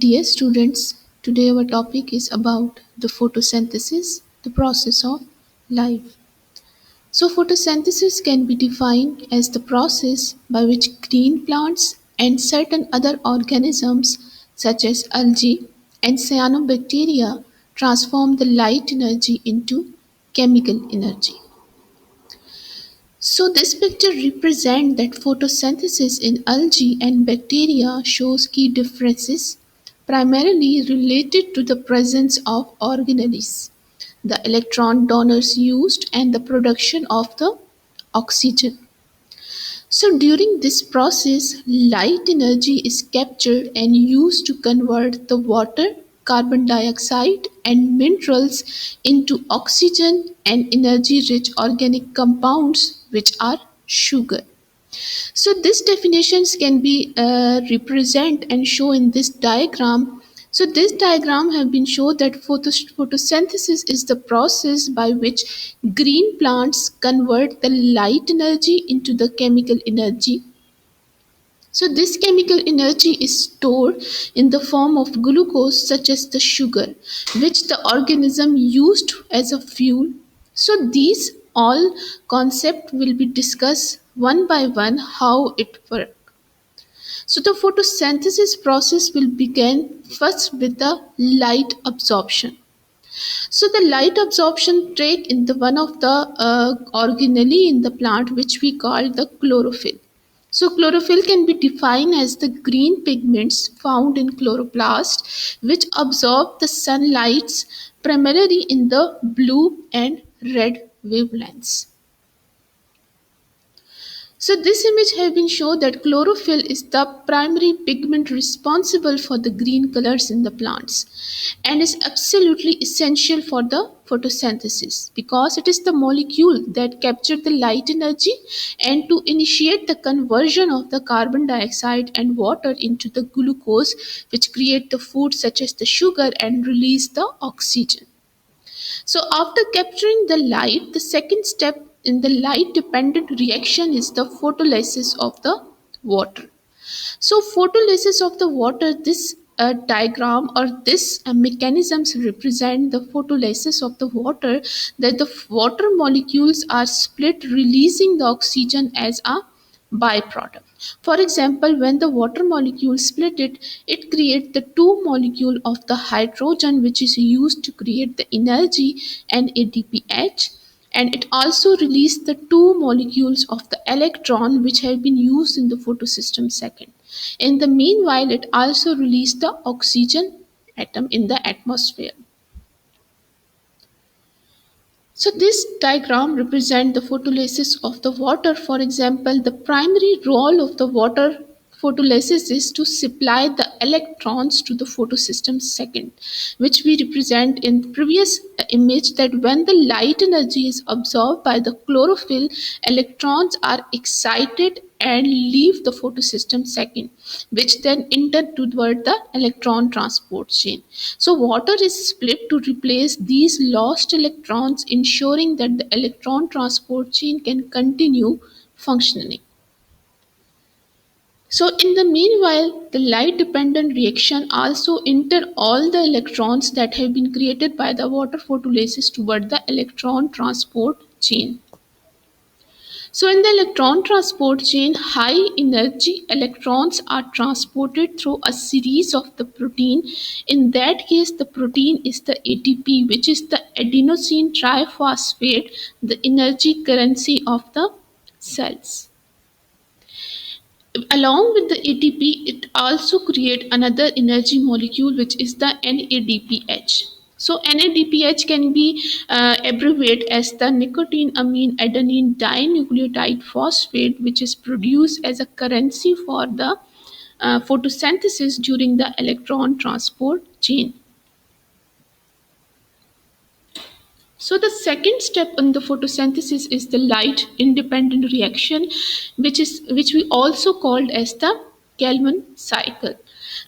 Dear students, today our topic is about the photosynthesis, the process of life. So, photosynthesis can be defined as the process by which green plants and certain other organisms, such as algae and cyanobacteria, transform the light energy into chemical energy. So this picture represents that photosynthesis in algae and bacteria shows key differences primarily related to the presence of organelles, the electron donors used and the production of the oxygen. So during this process, light energy is captured and used to convert the water, carbon dioxide, and minerals into oxygen and energy rich organic compounds, which are sugar. So these definitions can be represent and show in this diagram. So this diagram have been shown that photosynthesis is the process by which green plants convert the light energy into the chemical energy. So this chemical energy is stored in the form of glucose such as the sugar, which the organism used as a fuel. So these all concept will be discussed one by one how it works. So the photosynthesis process will begin first with the light absorption. So the light absorption take in the one of the organelle in the plant which we call the chlorophyll. So chlorophyll can be defined as the green pigments found in chloroplast which absorb the sunlights primarily in the blue and red wavelengths. So this image has been shown that chlorophyll is the primary pigment responsible for the green colors in the plants and is absolutely essential for the photosynthesis because it is the molecule that captures the light energy and to initiate the conversion of the carbon dioxide and water into the glucose which create the food such as the sugar and release the oxygen. So after capturing the light, the second step in the light dependent reaction is the photolysis of the water. So photolysis of the water, this diagram or this mechanisms represent the photolysis of the water that the water molecules are split releasing the oxygen as a byproduct. For example, when the water molecule split it creates the two molecule of the hydrogen which is used to create the energy and ADPH, and it also released the two molecules of the electron which have been used in the photosystem second. In the meanwhile, it also released the oxygen atom in the atmosphere. So this diagram represents the photolysis of the water. For example, the primary role of the water photolysis is to supply the electrons to the photosystem second, which we represent in the previous image that when the light energy is absorbed by the chlorophyll, electrons are excited and leave the photosystem second, which then enter toward the electron transport chain. So water is split to replace these lost electrons, ensuring that the electron transport chain can continue functioning. So in the meanwhile, the light dependent reaction also enter all the electrons that have been created by the water photolysis toward the electron transport chain. So in the electron transport chain, high energy electrons are transported through a series of the protein. In that case, the protein is the ATP, which is the adenosine triphosphate, the energy currency of the cells. Along with the ATP, it also creates another energy molecule which is the NADPH. So NADPH can be abbreviated as the nicotine amine adenine dinucleotide phosphate, which is produced as a currency for the photosynthesis during the electron transport chain. So the second step in the photosynthesis is the light independent reaction, which we also called as the Kalman cycle.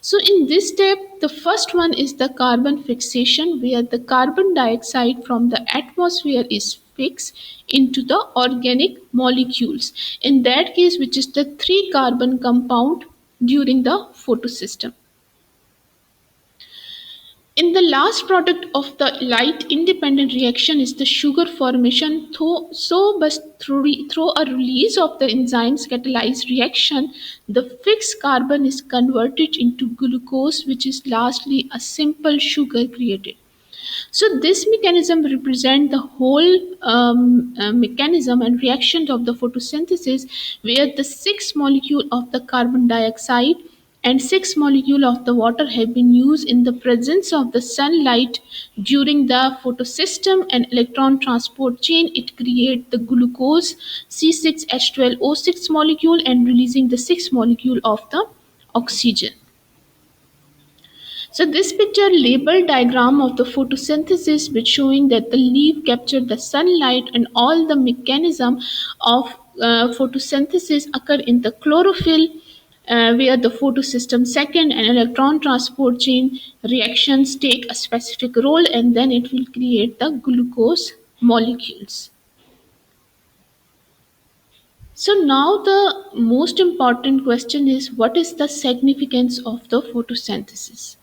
So in this step, the first one is the carbon fixation, where the carbon dioxide from the atmosphere is fixed into the organic molecules. In that case, which is the three carbon compound during the photosystem. In the last product of the light independent reaction is the sugar formation. But through a release of the enzyme's catalyzed reaction, the fixed carbon is converted into glucose, which is lastly a simple sugar created. So this mechanism represents the whole mechanism and reactions of the photosynthesis, where the six molecule of the carbon dioxide and six molecule of the water have been used in the presence of the sunlight during the photosystem and electron transport chain. It creates the glucose C6H12O6 molecule and releasing the six molecule of the oxygen. So this picture labeled diagram of the photosynthesis, which showing that the leaf captured the sunlight and all the mechanism of photosynthesis occur in the chlorophyll, where the photosystem second and electron transport chain reactions take a specific role, and then it will create the glucose molecules. So now the most important question is, what is the significance of the photosynthesis?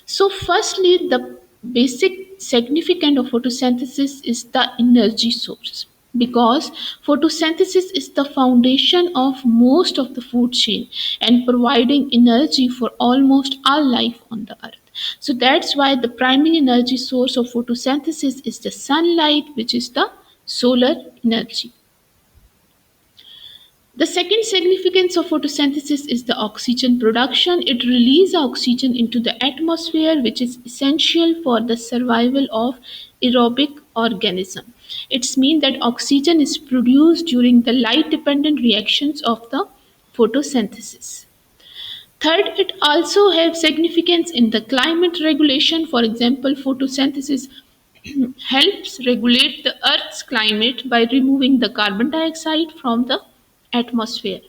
So, firstly, the basic significance of photosynthesis is the energy source, because photosynthesis is the foundation of most of the food chain and providing energy for almost all life on the earth. So that's why the primary energy source of photosynthesis is the sunlight, which is the solar energy. The second significance of photosynthesis is the oxygen production. It releases oxygen into the atmosphere, which is essential for the survival of aerobic organism. It means that oxygen is produced during the light dependent reactions of the photosynthesis. Third, it also has significance in the climate regulation. For example, photosynthesis helps regulate the Earth's climate by removing the carbon dioxide from the atmosphere.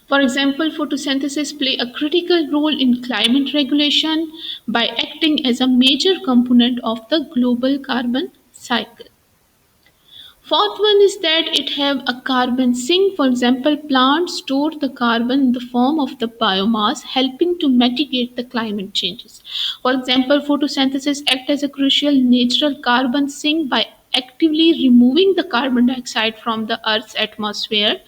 For example, photosynthesis play a critical role in climate regulation by acting as a major component of the global carbon cycle. Fourth one is that it have a carbon sink. For example, plants store the carbon in the form of the biomass, helping to mitigate the climate changes. For example, photosynthesis act as a crucial natural carbon sink by actively removing the carbon dioxide from the Earth's atmosphere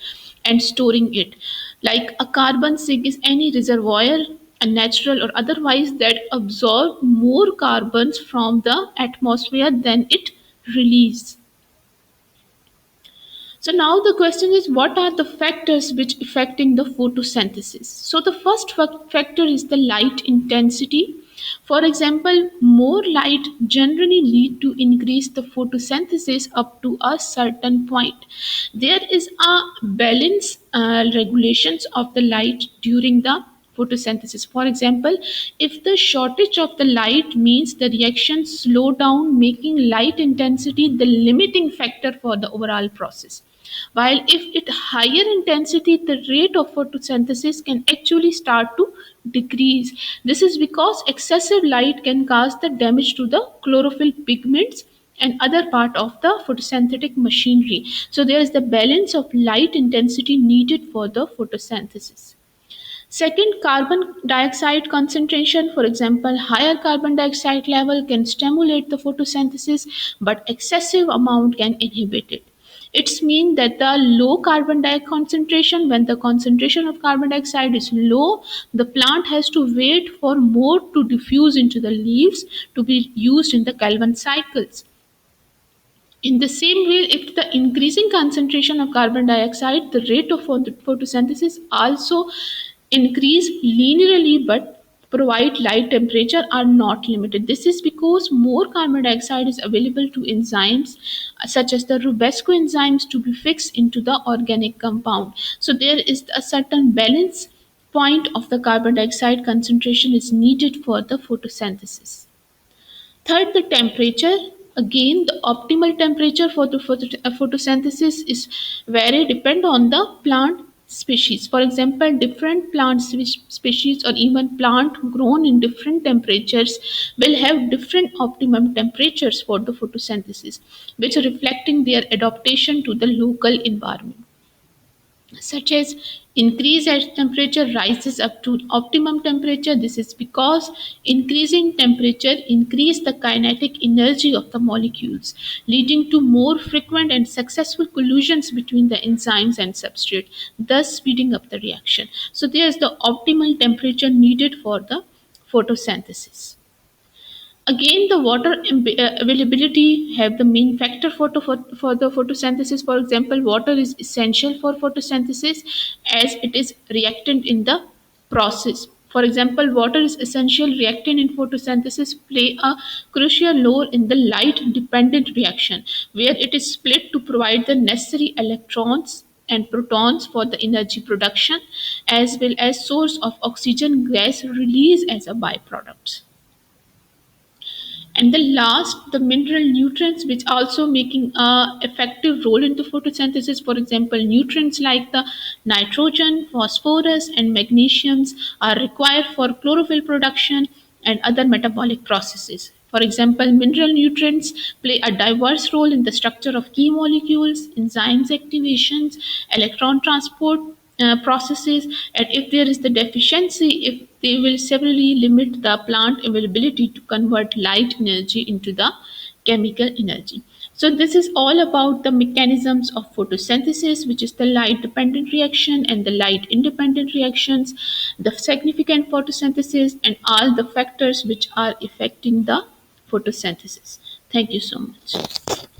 and storing it. Like a carbon sink is any reservoir, a natural or otherwise, that absorb more carbons from the atmosphere than it release. So now the question is, what are the factors which affecting the photosynthesis? So the first factor is the light intensity. For example, more light generally lead to increase the photosynthesis up to a certain point. There is a balance regulations of the light during the photosynthesis. For example, if the shortage of the light means the reaction slow down, making light intensity the limiting factor for the overall process. While if it higher intensity, the rate of photosynthesis can actually start to decrease. This is because excessive light can cause the damage to the chlorophyll pigments and other part of the photosynthetic machinery. So there is the balance of light intensity needed for the photosynthesis. Second, carbon dioxide concentration. For example, higher carbon dioxide level can stimulate the photosynthesis, but excessive amount can inhibit it. It's mean that the low carbon dioxide concentration, when the concentration of carbon dioxide is low, the plant has to wait for more to diffuse into the leaves to be used in the Calvin cycles. In the same way, if the increasing concentration of carbon dioxide, the rate of photosynthesis also increase linearly, but provide light temperature are not limited. This is because more carbon dioxide is available to enzymes such as the Rubesco enzymes to be fixed into the organic compound. So there is a certain balance point of the carbon dioxide concentration is needed for the photosynthesis. Third, the temperature. Again, the optimal temperature for the photosynthesis is very depend on the plant species. For example, different plant species or even plant grown in different temperatures will have different optimum temperatures for the photosynthesis, which are reflecting their adaptation to the local environment. such as increase as temperature rises up to optimum temperature. This is because increasing temperature increase the kinetic energy of the molecules, leading to more frequent and successful collisions between the enzymes and substrate, thus speeding up the reaction. So there's the optimal temperature needed for the photosynthesis. Again, the water availability have the main factor for the photosynthesis. For example, water is essential for photosynthesis as it is reactant in the process. For example, water is essential reactant in photosynthesis play a crucial role in the light dependent reaction where it is split to provide the necessary electrons and protons for the energy production as well as source of oxygen gas release as a byproduct. And the last, the mineral nutrients which also making a effective role into photosynthesis. For example, nutrients like the nitrogen, phosphorus and magnesiums are required for chlorophyll production and other metabolic processes. For example, mineral nutrients play a diverse role in the structure of key molecules, enzymes activations, electron transport processes, and if there is the deficiency, if they will severely limit the plant availability to convert light energy into the chemical energy. So this is all about the mechanisms of photosynthesis, which is the light dependent reaction and the light independent reactions, the significant photosynthesis, and all the factors which are affecting the photosynthesis. Thank you so much.